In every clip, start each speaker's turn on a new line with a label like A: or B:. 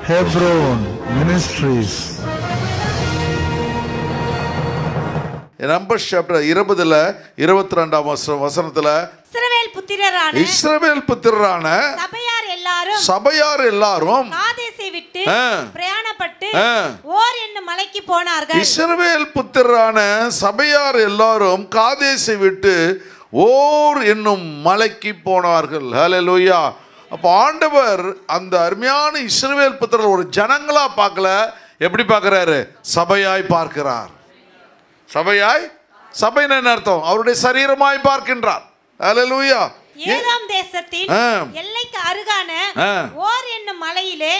A: Hebron Ministries.
B: Numbers chapter 20ல 22ஆம் வசனத்துல இஸ்ரவேல் புத்திரரான சபையார் எல்லாரும்
C: காதேசை விட்டு பிரயாணப்பட்டு ஓர் என்னும் மலைக்கு போனார்கள்.
B: இஸ்ரவேல் புத்திரரான சபையார் எல்லாரும் காதேசை விட்டு ஓர் என்னும் மலைக்கு போனார்கள். ஹல்லேலூயா. அப்போ ஆண்டவர் அந்த அருமையான இஸ்ரவேல் புத்திரர் ஒரு ஜனங்களா பார்க்கல, எப்படி பார்க்கிறாரு? சபையாய் பார்க்கிறார். சபைன்னு என்ன அர்த்தம்? அவருடைய சரீரமாய் பார்க்கின்றார். ஹல்லேலூயா.
C: ஏதோம் தேசத்தின் எல்லைக்கு அருகான ஓர் என்னும் மலையிலே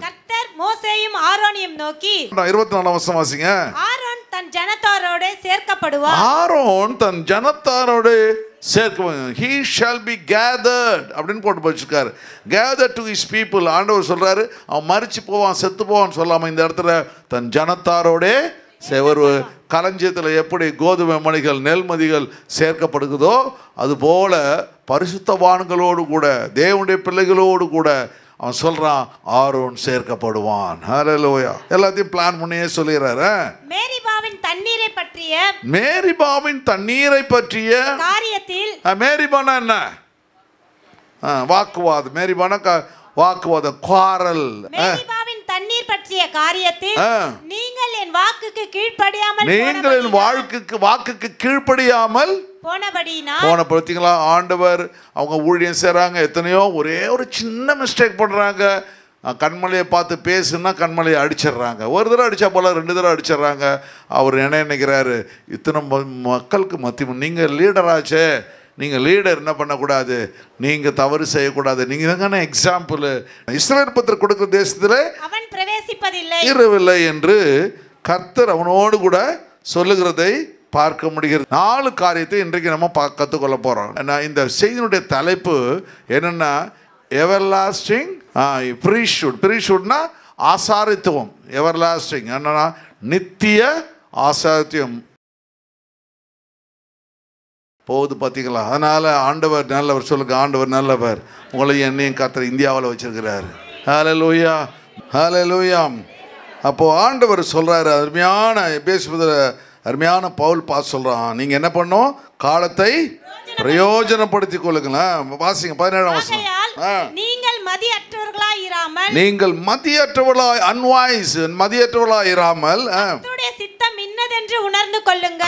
C: கர்த்தர் மோசேயும் ஆரோனையும் நோக்கி
B: 24ஆம் வசனம் வாசிங்க.
C: ஆரோன் தன் ஜனத்தாரோடு சேர்க்கப்படுவார்.
B: ஆரோன் தன் ஜனத்தாரோடு he shall be gathered அப்படின்னு போட்டு வச்சிருக்காரு. gathered to his people. ஆண்டவர் சொல்றாரு, அவன் மரிச்சு போவான், செத்து போவான்னு சொல்லாம இந்த இடத்துல தன் ஜனத்தாரோடே ஒரு களஞ்சியத்தில் எப்படி கோதுமை மணிகள் நெல்மதிகள் சேர்க்கப்படுகிறதோ அதுபோல பரிசுத்தவான்களோடு கூட தேவனுடைய பிள்ளைகளோடு கூட அவன் சொல்றான் ஆரோன் சேர்க்கப்படுவான். ஹல்லேலூயா. எல்லாத்தையும் பிளான் பண்ணியே சொல்லிடுறாரு.
C: மேரிபாவின் தண்ணீரை பற்றிய
B: காரியத்தில் மேரிபானா என்ன? வாக்குவாதம். மேரிபானா வாக்குவாதம், குவாரல்.
C: மேரிபாவின் தண்ணீர் பற்றிய காரியத்தில் நீங்கள் என் வாக்குக்கு கீழ்ப்படியாமல்
B: போனபடினா ஆண்டவர் அவங்க ஊழியம் செய்றாங்க. எத்தனையோ ஒரே ஒரு சின்ன மிஸ்டேக் பண்றாங்க. கண்மலையை பார்த்து பேசுனா கண்மலையை அடிச்சிடுறாங்க. ஒரு தடவை அடித்தா போல 2 தடவை அடிச்சிடுறாங்க. அவர் என்ன நினைக்கிறாரு? இத்தனை மக்களுக்கு நீங்கள் லீடராச்சே, நீங்கள் லீடர் என்ன பண்ணக்கூடாது, நீங்கள் தவறு செய்யக்கூடாது. நீங்கள் தானே எக்ஸாம்பிள். இஸ்ரவேல் புத்திரர் கொடுக்கிற தேசத்தில்
C: அவன் பிரவேசிப்பதில்லை
B: இருவில்லை என்று கர்த்தர் அவனோடு கூட சொல்லுகிறதை பார்க்க முடிகிறது. 4 காரியத்தை இன்றைக்கு நம்ம கற்றுக்கொள்ள போகிறோம். இந்த செய்தியினுடைய தலைப்பு என்னென்னா எவர்லாஸ்டிங் ப்ரீஷுட்னா ஆசாரித்துவம். எவர்லாஸ்டிங் என்னன்னா நித்திய ஆசாரித்துவம் போகுது, பார்த்தீங்களா? அதனால் ஆண்டவர் நல்லவர். சொல்லுங்க, ஆண்டவர் நல்லவர். உங்களையும் என்னையும் கர்த்தர் இந்தியாவில் வச்சிருக்கிறார். ஹல்லேலூயா, ஹல்லேலூயா. அப்போது ஆண்டவர் சொல்கிறாரு, அருமையான பவுல் பாஸ் சொல்கிறான், நீங்கள் என்ன பண்ணணும்? காலத்தை பிரயோஜனப்படுத்தி கொள்ளுங்களேன். வாசிங்க 17ஆம் வசனம்.
C: நீங்கள்
B: மதியற்றவர்களாய் மதியற்றவர்களாய் இராமல்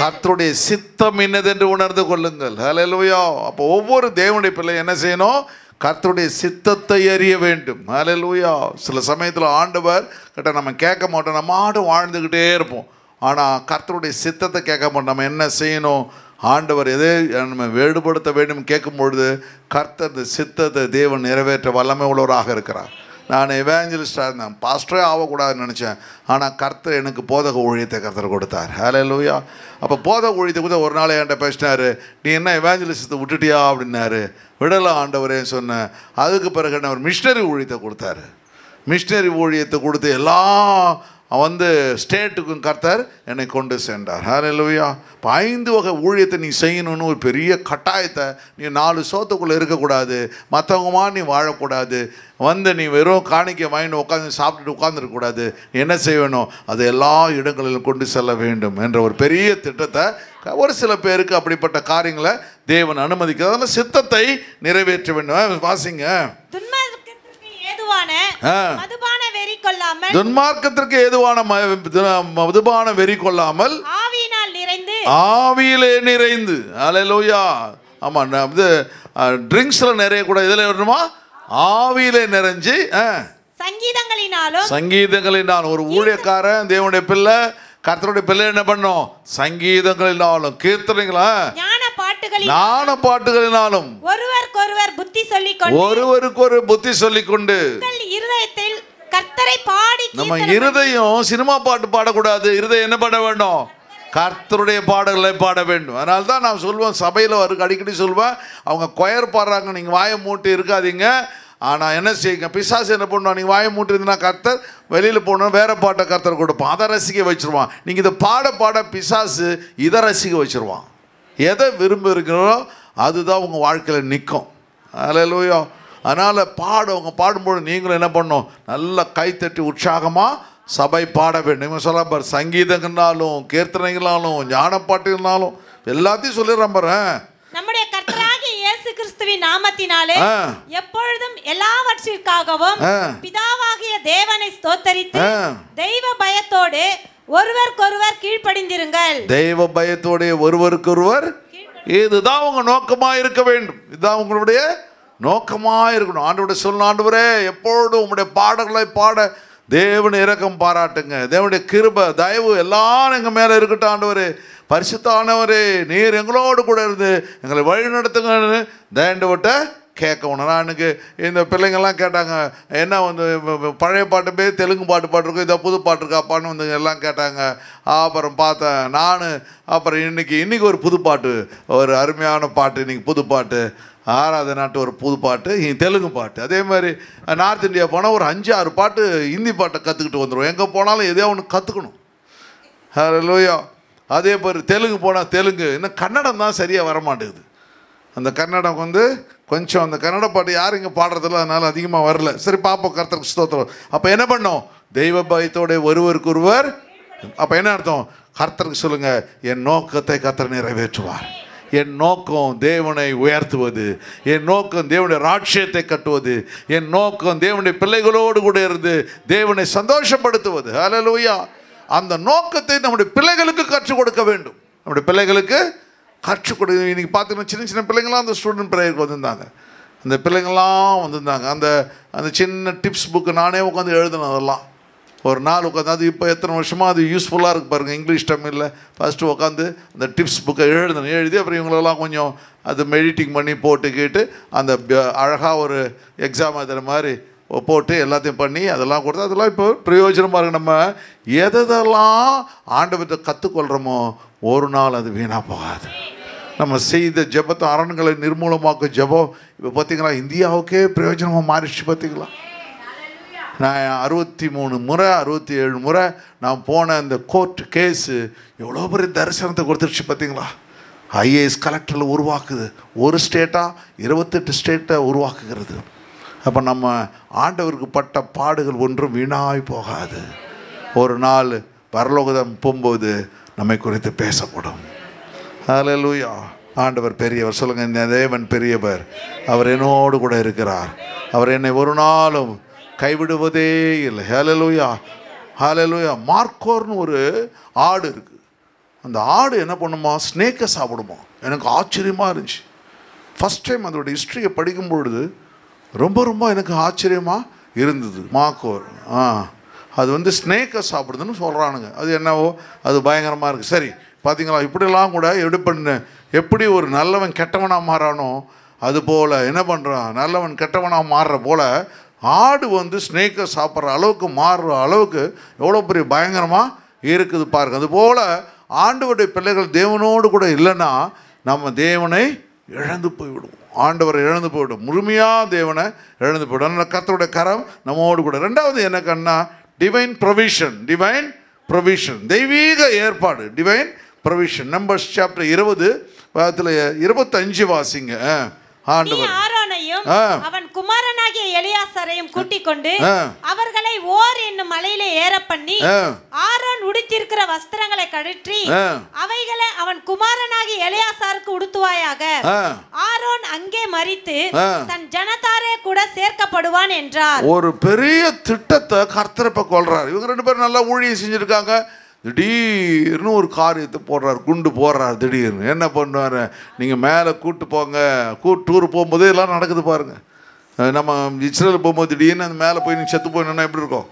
C: கர்த்தருடைய சித்தம் இன்னதென்று
B: உணர்ந்து கொள்ளுங்கள். ஹல்லேலூயா. அப்போ ஒவ்வொரு தேவனுடைய பிள்ளை என்ன செய்யணும்? கர்த்தருடைய சித்தத்தை அறிய வேண்டும். ஹல்லேலூயா. சில சமயத்தில் ஆண்டவர் கிட்ட நம்ம கேட்க மாட்டோம், நம்ம வாழ்ந்துக்கிட்டே இருப்போம். ஆனால் கர்த்தருடைய சித்தத்தை கேட்க மாட்டோம். நம்ம என்ன செய்யணும்? ஆண்டவர் எதை நம்ம வேறுபடுத்த வேண்டும் கேட்கும்பொழுது கர்த்தர் இந்த சித்தத்தை தேவன் நிறைவேற்ற வல்லமை உள்ளவராக இருக்கிறார். நான் எவாஞ்சலிஸ்டாக இருந்தேன், பாஸ்டரே ஆகக்கூடாதுன்னு நினச்சேன். ஆனால் கர்த்தர் எனக்கு போதக ஊழியத்தை கர்த்தர் கொடுத்தார். ஹல்லேலூயா. அப்போ போதக ஊழியத்தை கூட ஒரு நாள் என்கிட்ட பேசினார், நீ என்ன எவாஞ்சலிஸ்டத்தை விட்டுட்டியா அப்படின்னாரு. விடலாம் ஆண்டவரேன்னு சொன்னேன். அதுக்கு பிறகு என்ன ஒரு மிஷினரி ஊழியத்தை கொடுத்தாரு. மிஷினரி ஊழியத்தை கொடுத்து ஸ்டேட்டுக்கும் கர்த்தர் என்னை கொண்டு சென்றார். ஹல்லேலூயா. இப்போ 5 வகை ஊழியத்தை நீ செய்யணும்னு ஒரு பெரிய கட்டாயத்தை, நீ 4 சோத்துக்குள்ளே இருக்கக்கூடாது, மற்றவங்கமா நீ வாழக்கூடாது, நீ வெறும் காணிக்கை வாங்கிட்டு உட்காந்து சாப்பிட்டுட்டு உட்காந்துருக்கக்கூடாது. நீ என்ன செய்யணும்? அது எல்லா இடங்களிலும் கொண்டு செல்ல வேண்டும் என்ற ஒரு பெரிய திட்டத்தை ஒரு சில பேருக்கு அப்படிப்பட்ட காரியங்களை தேவன் அனுமதிக்கிறது. அதனால் சித்தத்தை நிறைவேற்ற வேண்டும். வாசிங்க. துன்மார்க்கத்திற்கு ஏதுவான மதுபான வெறி கொள்ளாமல் ஆவியிலே நிறைந்து. ஹல்லேலூயா. ஆமா, ட்ரிங்க்ஸ்ல நிறைய கூட இதில் வரணுமா? ஆவியிலே நிறைஞ்சு சங்கீதங்களினாலும். ஒரு ஊழியக்காரன் தேவனுடைய பிள்ளை கர்த்தருடைய பிள்ளை என்ன பண்ணும்? சங்கீதங்களினாலும் ஞான பாட்டுகளினாலும் ஒருவருக்கொரு புத்தி சொல்லிக்கொண்டு. நம்ம இருதயம் சினிமா பாட்டு பாடக்கூடாது. இருதயம் என்ன பண்ண வேண்டும்? கர்த்தருடைய பாடல்களை பாட வேண்டும். அதனால தான் நான் சொல்லுவேன், சபையில் அடிக்கடி சொல்லுவேன், அவங்க கொயர் பாடுறாங்க, நீங்கள் வாயை மூட்டி இருக்காதீங்க. ஆனால் என்ன செய்யுங்க, பிசாசு என்ன பண்ணுவான்? நீங்கள் வாயை மூட்டி இருந்தீங்கன்னா கர்த்தர் வெளியில் போகணும், வேறு பாட்டை கர்த்தர் கொடுப்பான், அதை ரசிக்க வச்சுருவான். நீங்கள் இதை பாட பிசாசு இதை ரசிக்க வச்சுருவான். எதை விரும்புகிறீங்களோ அதுதான் உங்கள் வாழ்க்கையில் நிற்கும். ஹல்லேலூயா. அதனால் அவங்க பாடும்போது நீங்களும் என்ன பண்ணணும், நல்லா கைத்தட்டி உற்சாகமாக சபை பாட வேண்டும். இவங்க சொல்ல பாரு, சங்கீதங்கள்னாலும் கீர்த்தனைகளாலும் ஞானப்பாட்டுகள்னாலும் எல்லாத்தையும் சொல்லிடுறான் பாரு.
C: நம்முடைய கர்த்தராகிய இயேசு கிறிஸ்துவின் நாமத்தினாலே எப்பொழுதும் எல்லாவற்றிற்காகவும் பிதாவாகிய தேவனை ஸ்தோத்தரித்து தெய்வ பயத்தோடு ஒருவருக்கொருவர் கீழ்ப்படிந்திருங்கள்.
B: தெய்வ பயத்தோடு ஒருவருக்கொருவர், இதுதான் உங்க நோக்கமா இருக்க வேண்டும். இதுதான் உங்களுடைய நோக்கமா இருக்கணும். ஆண்டவருடைய சொல்லணும், ஆண்டவரே எப்பொழுதும் உங்களுடைய பாடல்களை பாட தேவன் இரக்கம் பாராட்டுங்க. தேவனுடைய கிருபை தயவு எல்லாம் எங்கள் மேலே இருக்கட்டும். ஆண்டவரே பரிசுத்தானவரே, நீர் எங்களோடு கூட இருந்து எங்களை வழி நடத்துங்கன்னு தேண்டவட்ட கேட்கணும். நான் எனக்கு இந்த பிள்ளைங்கள்லாம் கேட்டாங்க, என்ன வந்து பழைய பாட்டு போய் தெலுங்கு பாட்டு பாட்டுருக்கோம், இதை புது பாட்டு இருக்காப்பான்னு வந்து எல்லாம் கேட்டாங்க. அப்புறம் பார்த்தேன் நான். அப்புறம் இன்றைக்கி ஒரு புது பாட்டு, ஒரு அருமையான பாட்டு, இன்றைக்கி புது பாட்டு, ஆராதனாட்டு ஒரு புது பாட்டு, தெலுங்கு பாட்டு. அதே மாதிரி நார்த் இந்தியா போனால் ஒரு 5-6 பாட்டு ஹிந்தி பாட்டை கற்றுக்கிட்டு வந்துடும். எங்கே போனாலும் எதையோ ஒன்று கற்றுக்கணும். ஹல்லேலூயா. அதே மாதிரி தெலுங்கு போனால் தெலுங்கு, இன்னும் கன்னடம் தான் சரியாக வரமாட்டேங்குது. அந்த கன்னடம் வந்து கொஞ்சம், அந்த கன்னட பாட்டு யாரும் இங்கே பாடுறதில்ல, அதனால் அதிகமாக வரல. சரி பார்ப்போம், கர்த்தருக்கு ஸ்தோத்திரம். அப்போ என்ன பண்ணோம், தெய்வ பயத்தோட ஒருவருக்கு ஒருவர். அப்போ என்ன அர்த்தம், கர்த்தருக்கு சொல்லுங்கள், என் நோக்கத்தை கர்த்தர் நிறைவேற்றுவார். என் நோக்கம் தேவனை உயர்த்துவது, என் நோக்கம் தேவனுடைய ராட்சியத்தை கட்டுவது, என் நோக்கம் தேவனுடைய பிள்ளைகளோடு கூட இருந்து தேவனை சந்தோஷப்படுத்துவது. ஹல்லேலூயா. அந்த நோக்கத்தை நம்முடைய பிள்ளைகளுக்கு கற்றுக் கொடுக்க வேண்டும். நம்முடைய பிள்ளைகளுக்கு கற்றுக் கொடுக்க. இன்றைக்கி பார்த்தீங்கன்னா சின்ன சின்ன பிள்ளைங்களாம் அந்த ஸ்டூடெண்ட் ப்ரேயருக்கு வந்திருந்தாங்க. அந்த பிள்ளைங்கள்லாம் வந்திருந்தாங்க. அந்த சின்ன டிப்ஸ் புக்கு நானே உட்காந்து எழுதினேன். அதெல்லாம் ஒரு நாள் உட்காந்து, அது இப்போ எத்தனை வருஷமாக அது யூஸ்ஃபுல்லாக இருக்குது பாருங்கள். இங்கிலீஷ் தமிழில் ஃபஸ்ட்டு உட்காந்து அந்த டிப்ஸ் புக்கை எழுதி அப்புறம் இவங்களெல்லாம் கொஞ்சம் அது மெடிட்டிங் பண்ணி போட்டு கேட்டு அந்த அழகாக ஒரு எக்ஸாம் எழுதுகிற மாதிரி போட்டு எல்லாத்தையும் பண்ணி அதெல்லாம் கொடுத்து அதெல்லாம் இப்போ பிரயோஜனமாக இருக்குது. நம்ம எதெல்லாம் ஆண்டவர்கிட்ட கற்றுக்கொள்கிறோமோ ஒரு நாள் அது வீணாக போகாது. நம்ம செய்த ஜெபத்தை, அரண்களை நிர்மூலமாக்க ஜெபம் இப்போ பார்த்திங்களா இந்தியாவுக்கே பிரயோஜனமாக மாறிடுச்சு. பார்த்திங்களா, நான் 63 முறை 67 முறை நான் போன இந்த கோர்ட் கேஸு எவ்வளோ பெரிய தரிசனத்தை கொடுத்துருச்சு. பார்த்திங்களா, ஐஏஎஸ் கலெக்டரில் உருவாக்குது. ஒரு ஸ்டேட்டாக 28 ஸ்டேட்டை உருவாக்குகிறது. அப்போ நம்ம ஆண்டவருக்கு பட்ட பாடுகள் ஒன்றும் வீணாய் போகாது. ஒரு நாள் பரலோகம் போகும்போது நம்மை குறித்து பேசப்படும். ஹல்லேலூயா. ஆண்டவர் பெரியவர். சொல்லுங்கள், இந்த தேவன் பெரியவர். அவர் என்னோடு கூட இருக்கிறார். அவர் என்னை ஒரு நாளும் கைவிடுவதே இல்லை. ஹல்லேலூயா, ஹல்லேலூயா. மார்க்கோர்னு ஒரு ஆடு இருக்குது. அந்த ஆடு என்ன பண்ணுமா, ஸ்னேக்கை சாப்பிடுமா. எனக்கு ஆச்சரியமாக இருந்துச்சு. ஃபஸ்ட் டைம் அதோட ஹிஸ்ட்ரியை படிக்கும் பொழுது ரொம்ப எனக்கு ஆச்சரியமாக இருந்தது. மார்க்கோர் அது வந்து ஸ்னேக்கை சாப்பிடுதுன்னு சொல்கிறானுங்க. அது என்னவோ அது பயங்கரமாக இருக்குது. சரி பார்த்தீங்களா, இப்படிலாம் கூட எப்படி ஒரு நல்லவன் கெட்டவனாக மாறானோ அதுபோல் என்ன பண்ணுறான், நல்லவன் கெட்டவனாக மாறுற போல் ஆடு வந்து ஸ்னேக்கை சாப்பிட்ற அளவுக்கு மாறுற அளவுக்கு எவ்வளோ பெரிய பயங்கரமாக இருக்குது பாருங்கள். அதுபோல் ஆண்டவருடைய பிள்ளைகள் தேவனோடு கூட இல்லைன்னா நம்ம தேவனை இழந்து போய்விடுவோம். ஆண்டவரை இழந்து போய்விடும். முழுமையாக தேவனை இழந்து போய்விடும். கர்த்தருடைய கரம் நம்மோடு கூட. ரெண்டாவது என்னக்கன்னா, டிவைன் ப்ரொவிஷன். டிவைன் ப்ரொவிஷன், தெய்வீக ஏற்பாடு. Divine provision. நம்பர்ஸ் சாப்டர் 20 25 வாசிங்க. ஆண்டவர்
C: ஆரோனையும் அவன் குமாரனாகிய எலியாசாரையும் கூட்டிக் கொண்டு அவர்களை ஓர் என்னும் மலையிலே ஏற பண்ணி ஆரோன் உடுத்திருக்கிற வஸ்திரங்களை கழற்றி அவைகளை அவன் குமாரனாகிய எலியாசாருக்கு உடுத்துவாயாக. ஆரோன் அங்கே மரித்து தன் ஜனத்தாரே கூட சேர்க்கப்படுவான் என்றார். ஒரு பெரிய திட்டத்தை கர்த்தர் இப்ப கொள்றார். இவங்க 2 பேரும் நல்லா ஊழியம் செஞ்சிருக்காங்க. திடீர்னு ஒரு காரியத்தை போடுறார், குண்டு போடுறார். திடீர்னு என்ன பண்ணுவார், நீங்கள் மேலே கூப்பிட்டு போங்க. டூர் போகும்போதே எல்லாம் நடக்குது பாருங்கள். நம்ம இஸ்ரேல் போகும்போது திடீர்னு அந்த மேலே போய் நீங்கள் செத்து போயினா எப்படி இருக்கும்,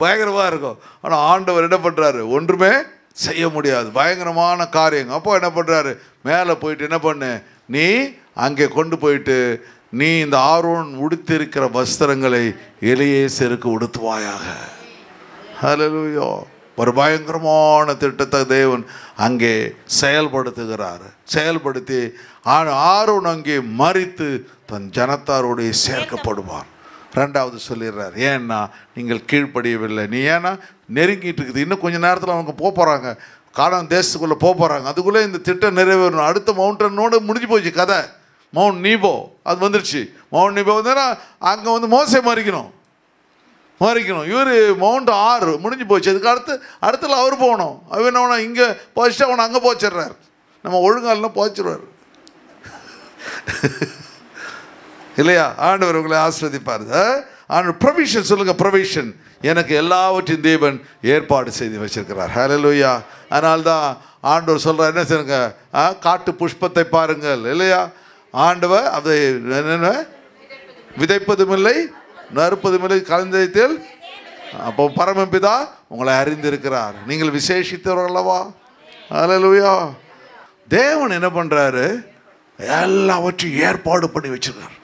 C: பயங்கரமாக இருக்கும். ஆனால் ஆண்டவர் என்ன பண்ணுறாரு, ஒன்றுமே செய்ய முடியாது, பயங்கரமான காரியம். அப்போ என்ன பண்ணுறாரு, மேலே போயிட்டு என்ன பண்ணு, நீ அங்கே கொண்டு போயிட்டு நீ இந்த ஆரோன் உடுத்திருக்கிற வஸ்திரங்களை எலியேசருக்கு உடுத்துவாயாக. ஹல்லேலூயா. ஒரு பயங்கரமான திட்டத்தை தேவன் அங்கே செயல்படுத்துகிறார். செயல்படுத்தி ஆரோன் அங்கே மரித்து தன் ஜனத்தாரோடைய சேர்க்கப்படுவார். ரெண்டாவது சொல்லிடுறார், ஏன்னா நீங்கள் கீழ்ப்படியவில்லை. நீ ஏன்னா நெருங்கிட்டு இருக்குது, இன்னும் கொஞ்சம் நேரத்தில் அவங்க போகிறாங்க, கானான் தேசத்துக்குள்ளே போகிறாங்க. அதுக்குள்ளே இந்த திட்டம் நிறைவேறணும். அடுத்த மவுண்டனோடு முடிஞ்சு போச்சு கதை.
B: மவுண்ட் நீபோ அது வந்துருச்சு. மவுண்ட் நீபோ வந்தா அங்கே வந்து மோசே மறிக்கணும். இவர் மவுண்ட் 6 முடிஞ்சு போச்சு. அதுக்கு அடுத்துல அவர் போகணும். அவர் என்ன பண்ண இங்கே போச்சுட்டு அவனை அங்கே போச்சிடுறாரு. நம்ம ஒழுங்காலாம் போச்சிடுவார் இல்லையா? ஆண்டவர் உங்களை ஆசீர்வதிப்பார். ஆண்டவர் ப்ரொவிஷன் சொல்லுங்க, ப்ரொவிஷன். எனக்கு எல்லாவற்றையும் தேவன் ஏற்பாடு செய்து வச்சிருக்கிறார். ஹல்லேலூயா. அதனால்தான் ஆண்டவர் சொல்கிறார், என்ன செய்யுங்க, காட்டு புஷ்பத்தை பாருங்கள் இல்லையா? ஆண்டவர் அதை என்ன விதைப்பதும் இல்லை நறுப்பதும் இல்லை கலந்தத்தில். அப்போ பரமபிதா உங்களை அறிந்திருக்கிறார், நீங்கள் விசேஷித்தவர் அல்லவா? ஹல்லேலூயா. தேவன் என்ன பண்ணுறாரு, எல்லாவற்றையும் ஏற்பாடு பண்ணி வச்சிருக்கார்.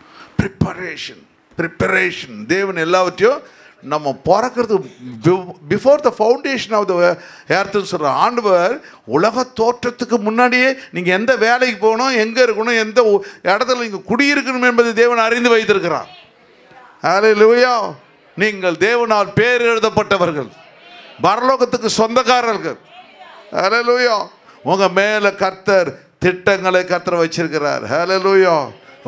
B: ப்ரிப்பரேஷன். தேவன் எல்லாவற்றையும் நம்ம பிறக்கிறது before the foundation of the எர்த்னு சொல்கிற ஆண்டவர் உலக தோற்றத்துக்கு முன்னாடியே நீங்கள் எந்த வேலைக்கு போகணும், எங்கே இருக்கணும், எந்த இடத்துல நீங்கள் குடியிருக்கணும் என்பதை தேவன் அறிந்து வைத்திருக்கிறார். ஹல்லேலூயா. நீங்கள் தேவனால் பேர் எழுதப்பட்டவர்கள், பரலோகத்துக்கு சொந்தக்காரர்கள். ஹல்லேலூயா. உங்கள் மேலே கர்த்தர் திட்டங்களை கர்த்தர் வச்சிருக்கிறார். ஹல்லேலூயா.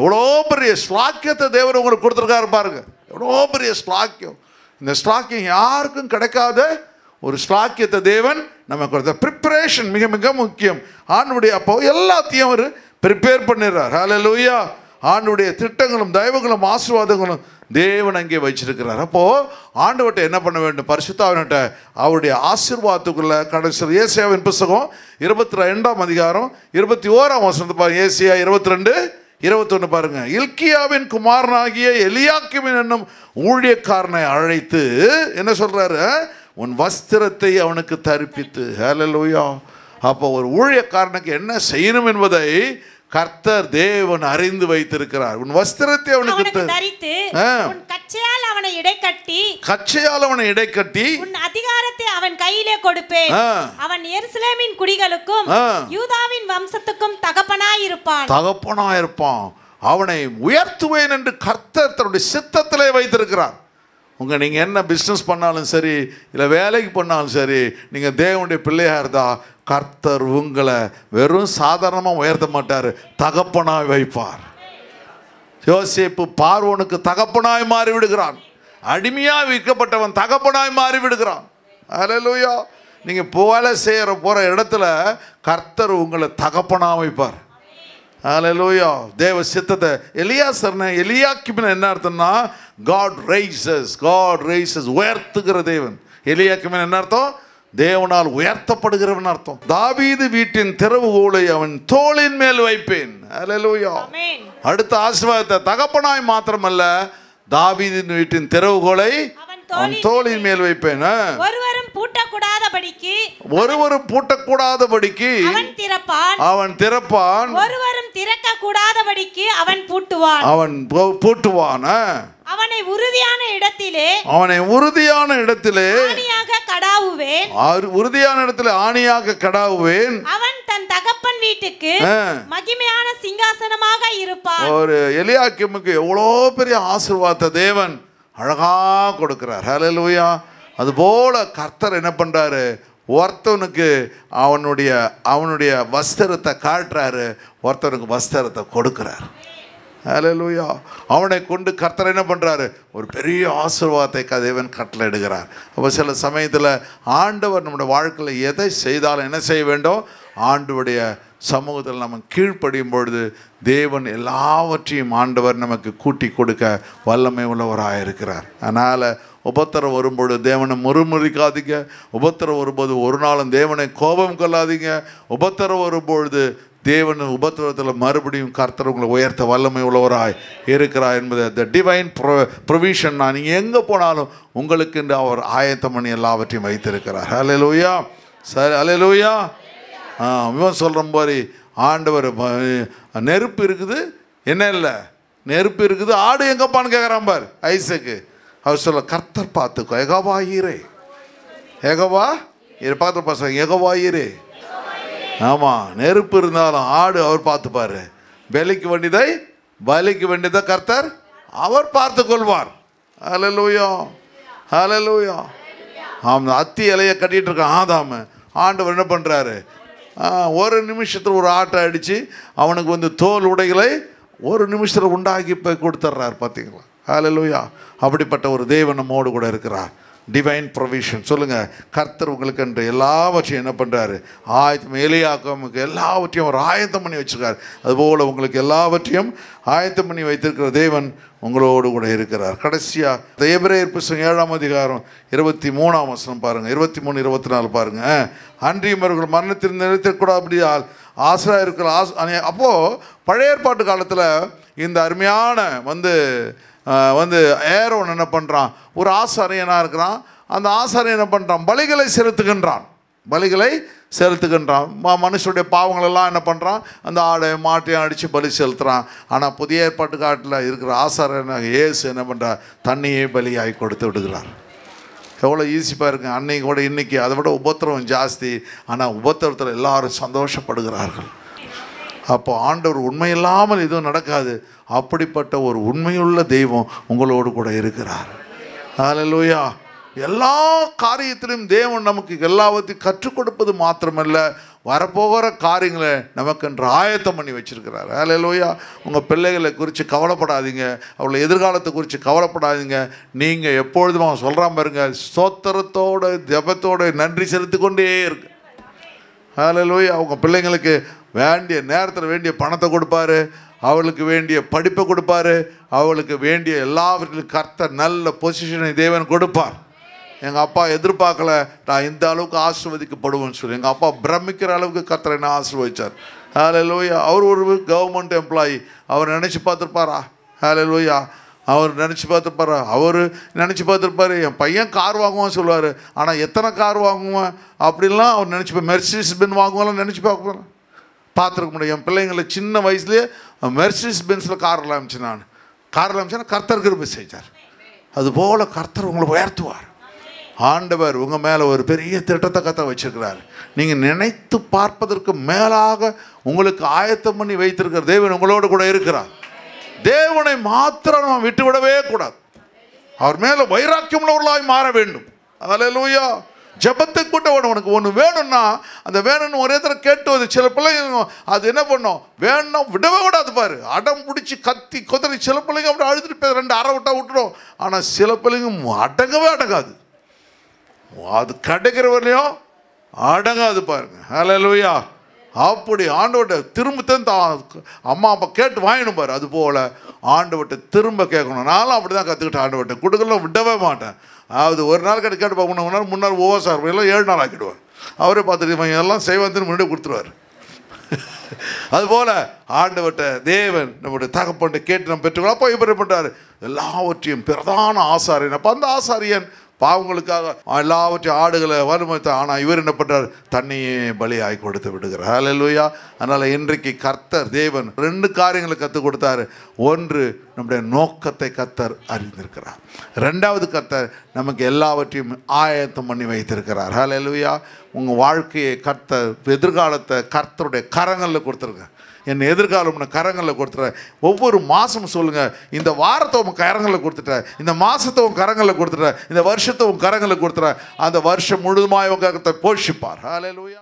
B: எவ்வளோ பெரிய ஸ்லாக்கியத்தை தேவன் உங்களுக்கு கொடுத்துருக்காரு பாருங்க. எவ்வளோ பெரிய ஸ்லாக்கியம். இந்த ஸ்லாக்கியம் யாருக்கும் கிடைக்காத ஒரு ஸ்லாக்கியத்தை தேவன் நமக்கு கொடுத்த. ப்ரிப்பரேஷன் மிக மிக முக்கியம். ஆண்டுடைய அப்போ எல்லாத்தையும் அவர் ப்ரிப்பேர் பண்ணிடுறார். ஹல்லேலூயா. ஆண்டுடைய திட்டங்களும் தயவுகளும் ஆசீர்வாதங்களும் தேவன் அங்கே வச்சிருக்கிறார். அப்போது ஆண்டவர்கிட்ட என்ன பண்ண வேண்டும், பரிசுத்தாவின்கிட்ட அவருடைய ஆசீர்வாதத்துக்குள்ள கடைசியில் ஏசாயாவின் புத்தகம் 22ஆம் அதிகாரம் 21ஆம் வசனத்தை பாருங்க. ஏசாயா 22:21 பாருங்க. இல்க்கியாவின் குமாரனாகிய எலியாக்கிமின் என்னும் ஊழியக்காரனை அழைத்து என்ன சொல்றாரு, உன் வஸ்திரத்தை அவனுக்கு தரிப்பித்து. ஹல்லேலூயா. அப்போ ஒரு ஊழியக்காரனுக்கு என்ன செய்யணும் என்பதை கர்த்தர் தேவன் அறிந்து வைத்திருக்கிறார். உன் வஸ்திரத்தை அவனுக்கு தரித்து, உன் கச்சையால் அவனை இடைக்கட்டி,
C: உன் அதிகாரத்தை அவன் கையிலே கொடுப்பேன். அவன் எருசலேமின் குடிகளுக்கும் யூதாவின் வம்சத்துக்கும் தகப்பனாயிருப்பான்.
B: அவனை உயர்த்துவேன் என்று கர்த்தர் தன்னுடைய சித்தத்திலே வைத்திருக்கிறார். நீங்கள் என்ன பிஸ்னஸ் பண்ணாலும் சரி, இல்லை வேலைக்கு பண்ணாலும் சரி, நீங்கள் தேவனுடைய பிள்ளையாக இருந்தால் கர்த்தர் உங்களை வெறும் சாதாரணமாக உயர்த்த மாட்டார், தகப்பனாய் வைப்பார். யோசேப்பு பார்வோனுக்கு தகப்பனாய் மாறி விடுகிறான். அடிமையாக விற்கப்பட்டவன் தகப்பனாய் மாறி விடுகிறான். ஹல்லேலூயா. நீங்கள் வேலை போகிற இடத்துல கர்த்தர் உங்களை தகப்பனாக வைப்பார். ஹல்லேலூயா. தேவ சித்தத்தை எலியாக்கிமின் என்ன அர்த்தம்னா, காட் ரைசஸ் உயர்த்துகிற தேவன். எலியாக்கிமின் என்ன அர்த்தம், தேவனால் உயர்த்தப்படுகிறவன் அர்த்தம். தாவீது வீட்டின் திறவுகோலை அவன் தோளின் மேல் வைப்பேன். ஹல்லேலூயா. அடுத்த ஆசீர்வாதத்தை தகப்பனாய் மாத்திரமல்ல, தாவீதின் வீட்டின் திறவுகோலை அவன் தோளின் மேல் வைப்பேன். ஒருவரும் பூட்டக்கூடாதபடிக்கு அவன் திறப்பான்.
C: ஒருவரும் திறக்க கூடாதபடிக்கு அவன்
B: பூட்டுவான்.
C: அவனை உறுதியான இடத்திலே
B: ஆணியாக கடாவுவேன்.
C: அவன் தன் தகப்பன் வீட்டுக்கு மகிமையான சிங்காசனமாக இருப்பான்.
B: ஒரு எலியாக்கிமுக்கு எவ்வளோ பெரிய ஆசீர்வாதத்தை தேவன் அழகா கொடுக்கிறார். ஹல்லேலூயா. அதுபோல கர்த்தர் என்ன பண்றாரு, ஒருத்தவனுக்கு அவனுடைய வஸ்திரத்தை காட்டுறாரு, ஒருத்தவனுக்கு வஸ்திரத்தை கொடுக்கிறார். ஹல்லேலூயா. அவனை கொண்டு கர்த்தர் என்ன பண்ணுறாரு, ஒரு பெரிய ஆசீர்வாதத்தை தேவன் கட்டளை இடுகிறார். அப்போ சில சமயத்தில் ஆண்டவர் நம்முடைய வாழ்க்கையில் எதை செய்தாலும் என்ன செய்ய வேண்டும், ஆண்டவருடைய சமூகத்தில் நம்ம கீழ்ப்படியும் பொழுது தேவன் எல்லாவற்றையும் ஆண்டவர் நமக்கு கூட்டி கொடுக்க வல்லமை உள்ளவராக இருக்கிறார். அதனால் உபத்திரம் வரும்பொழுது தேவனை முறுமுறிக்காதீங்க. உபத்திரம் வரும்போது ஒரு நாளும் தேவனை கோபம் கொள்ளாதீங்க. உபத்திரம் வரும்பொழுது தேவன் உபத்திரத்தில் மறுபடியும் கர்த்தர் உங்களை உயர்த்த வல்லமை உள்ளவராய் இருக்கிறார் என்பது த டிவைன் ப்ரொவிஷன். நீங்கள் எங்கே போனாலும் உங்களுக்கு என்று அவர் ஆயத்தம் பண்ணி எல்லாவற்றையும் வைத்திருக்கிறார். ஹல்லேலூயா. சரி, ஹல்லேலூயா. இவன் சொல்கிற மாதிரி ஆண்டவர் நெருப்பு இருக்குது, என்ன இல்லை நெருப்பு இருக்குது, ஆடு எங்கப்பான்னு கேட்குறான் பார் ஐசக்கு. அவர் சொல்ல, கர்த்தர் பார்த்துக்கோ, யெகோவா ஈரே பார்த்து பசங்க, யெகோவா ஈரே. ஆமாம், நெருப்பு இருந்தாலும் ஆடு அவர் பார்த்துப்பார். பலிக்கு வேண்டியதை கர்த்தர் அவர் பார்த்து கொள்வார். ஹல்லேலூயா. ஹல்லேலூயா. அத்தி இலையை கட்டிகிட்டு இருக்கான் ஆதாம. ஆண்டவர் என்ன பண்ணுறாரு, ஒரு நிமிஷத்தில் ஒரு ஆட்டை அடித்து அவனுக்கு தோல் உடைகளை ஒரு நிமிஷத்தில் உண்டாக்கி போய் கொடுத்துட்றார். பார்த்தீங்களா? ஹல்லேலூயா. அப்படிப்பட்ட ஒரு தேவன் நம்மோடு கூட இருக்கிறார். Divine provision. சொல்லுங்கள், கர்த்தர் உங்களுக்கு என்று எல்லாவற்றையும் என்ன பண்ணுறாரு? எலியாக்காமுக்கு எல்லாவற்றையும் அவர் ஆயத்தம் பண்ணி வச்சுருக்கார். அதுபோல் உங்களுக்கு எல்லாவற்றையும் ஆயத்தம் பண்ணி வைத்திருக்கிற தேவன் உங்களோடு கூட இருக்கிறார். கடைசியாக எபிரேயர் புத்தகம் 7ஆம் அதிகாரம் 23ஆம் வசனம் பாருங்கள். 23, 24 பாருங்கள். அன்றியும் அவர்கள் மரணத்தில் நிறுத்தக்கூடாது ஆசிரியர்கள் அப்போது பழைய ஏற்பாட்டு காலத்தில் இந்த அருமையான வந்து ஏரோன் என்ன பண்ணுறான்? ஒரு ஆசாரியனாக இருக்கிறான். அந்த ஆசாரியன் என்ன பண்ணுறான்? பலிகளை செலுத்துகின்றான். மனுஷனுடைய பாவங்களெல்லாம் என்ன பண்ணுறான்? அந்த ஆடை மாட்டையும் அடித்து பலி செலுத்துகிறான். ஆனால் புதிய ஏற்பாட்டு காட்டில் இருக்கிற ஆசாரியனாக இயேசு என்ன பண்ணுறார்? தண்ணியே பலியாகி கொடுத்து விடுகிறார். எவ்வளோ ஈஸிப்பாக இருக்குங்க. அன்னைக்கு கூட இன்றைக்கி அதை விட உபத்திரவம் ஜாஸ்தி. ஆனால் உபத்திரத்தில் எல்லாரும் சந்தோஷப்படுகிறார்கள். அப்போ ஆண்டவர் உண்மை இல்லாமல் எதுவும் நடக்காது. அப்படிப்பட்ட ஒரு உண்மையுள்ள தெய்வம் உங்களோடு கூட இருக்கிறார். ஹல்லேலூயா. எல்லா காரியத்திலும் தேவன் நமக்கு எல்லாவற்றையும் கற்றுக் கொடுப்பது மாத்திரமல்ல, வரப்போகிற காரியங்களை நமக்கென்று ஆயத்தம் பண்ணி வச்சுருக்கிறார். ஹல்லேலூயா. உங்கள் பிள்ளைகளை குறித்து கவலைப்படாதீங்க, அவளை எதிர்காலத்தை குறித்து கவலைப்படாதீங்க. நீங்கள் எப்பொழுதும் அவன் சொல்கிறான் பாருங்க, ஸ்தோத்திரத்தோடு ஜெபத்தோடு நன்றி செலுத்தி கொண்டே இருக்கு. ஹல்லேலூயா. அவங்க பிள்ளைங்களுக்கு வேண்டிய நேரத்தில் வேண்டிய பணத்தை கொடுப்பாரு, அவளுக்கு வேண்டிய படிப்பை கொடுப்பாரு, அவளுக்கு வேண்டிய எல்லாவற்றிலும் கர்த்தர் நல்ல பொசிஷனை தேவன் கொடுப்பார். எங்கள் அப்பா எதிர்பார்க்கல நான் இந்த அளவுக்கு ஆசீர்வதிக்கப்படுவேன்னு சொல்லி. எங்கள் அப்பா பிரமிக்கிற அளவுக்கு கர்த்தர் என்ன ஆசீர்வதிச்சார். ஹல்லேலூயா. அவர் ஒரு கவர்மெண்ட் எம்ப்ளாயி. அவர் நினச்சி பார்த்துருப்பாரா? ஹல்லேலூயா. அவர் நினச்சி பார்த்துருப்பாரு. அவர் நினச்சி பார்த்துருப்பாரு, என் பையன் கார் வாங்குவான்னு சொல்லுவார். ஆனால் எத்தனை கார் வாங்குவேன் அப்படின்லாம் அவர் நினச்சிப்பேன். மெர்சிடிஸ் பென்ஸ் வாங்குவான்லாம் நினச்சி பார்த்துருக்க முடியும். என் பிள்ளைங்களை சின்ன வயசுலேயே மெர்சிடிஸ் பென்ஸில் காரில் அமிச்சு காரில் அமிச்சேன்னா கர்த்தர் கிருபை செஞ்சார். அதுபோல் கர்த்தர் உங்களை உயர்த்துவார். ஆண்டவர் உங்கள் மேலே ஒரு பெரிய திட்டத்தை கத்த வச்சிருக்கிறார். நீங்கள் நினைத்து பார்ப்பதற்கு மேலாக உங்களுக்கு ஆயத்தம் பண்ணி வைத்திருக்கிற தேவன் உங்களோடு கூட இருக்கிறார். தேவனை மாத்திரம் நம்ம விட்டுவிடவே கூடாது. அவர் மேலே வைராக்கியம் உள்ளவர்களாய் மாற வேண்டும். ஹல்லேலூயா. ஜபத்தை கூட உனக்கு ஒன்று வேணும்னா அந்த வேணும்னு ஒரே தடவை கேட்டு சில பிள்ளைங்க அது என்ன பண்ணும்? வேணும் விடவே கூடாது பாரு. அடம் பிடிச்சி கத்தி கொத்தரி. சில பிள்ளைங்க அப்படி அழுதுட்டு 2 அரை விட்டா விட்டுடும். ஆனால் சில பிள்ளைங்க அடங்கவே அடங்காது. அது கிடைக்கிறவரையும் அடங்காது பாருங்க. ஹல்லேலூயா. அப்படி ஆண்டவர்கிட்ட திரும்ப அம்மா அப்பா கேட்டு வாங்கிடும் பாரு. அது போல் ஆண்டவர்கிட்ட திரும்ப கேட்கணும். நானும் அப்படி தான் கற்றுக்கிட்டேன். ஆண்டவர்கிட்ட கொடுக்கலாம் விடவே மாட்டேன். அதாவது ஒரு நாள் கேட்டு பார்க்கணும், முன்னாள் ஓசார் எல்லாம் 7 நாள் ஆக்கிடுவார். அவரே பார்த்துட்டு எல்லாம் செய்வான்னு முன்னாடி கொடுத்துருவார். அதுபோல் ஆண்டவர்கிட்ட தேவன் நம்முடைய தகப்பன்ட்டு கேட்டு நம்ம பெற்றுக்கொள்ள. அப்போ இவர் பண்ணுறாரு? எல்லாவற்றையும் பிரதான ஆசாரியன். அப்போ அந்த ஆசாரியன் பாவங்களுக்காக எல்லாவற்றையும் ஆடுகளை வலுமைத்தான். ஆனால் இவர் என்ன பண்ணுறார்? தண்ணியே பலியாகி கொடுத்து விடுகிறார். ஹல்லேலூயா. அதனால் இன்றைக்கு கர்த்தர் தேவன் 2 காரியங்களை கற்றுக் கொடுத்தாரு. ஒன்று, நம்முடைய நோக்கத்தை கர்த்தர் அறிந்திருக்கிறார். 2வது, கர்த்தர் நமக்கு எல்லாவற்றையும் ஆயத்தம் பண்ணி வைத்திருக்கிறார். ஹல்லேலூயா. உங்கள் வாழ்க்கையை கர்த்தர் எதிர்காலத்தை கர்த்தருடைய கரங்களில் கொடுத்துருங்க. என் எதிர்காலம் கரங்களில் கொடுத்துட்றேன். ஒவ்வொரு மாதமும் சொல்லுங்கள், இந்த வாரத்தை உன் கரங்களில் கொடுத்துட்டேன், இந்த மாதத்தை உன் கரங்களில் கொடுத்துட்டேன், இந்த வருஷத்தை உன் கரங்களில் கொடுத்துட்றேன். அந்த வருஷம் முழுதுமாய் உங்கள் கர்த்தர் போஷிப்பார். ஹல்லேலூயா.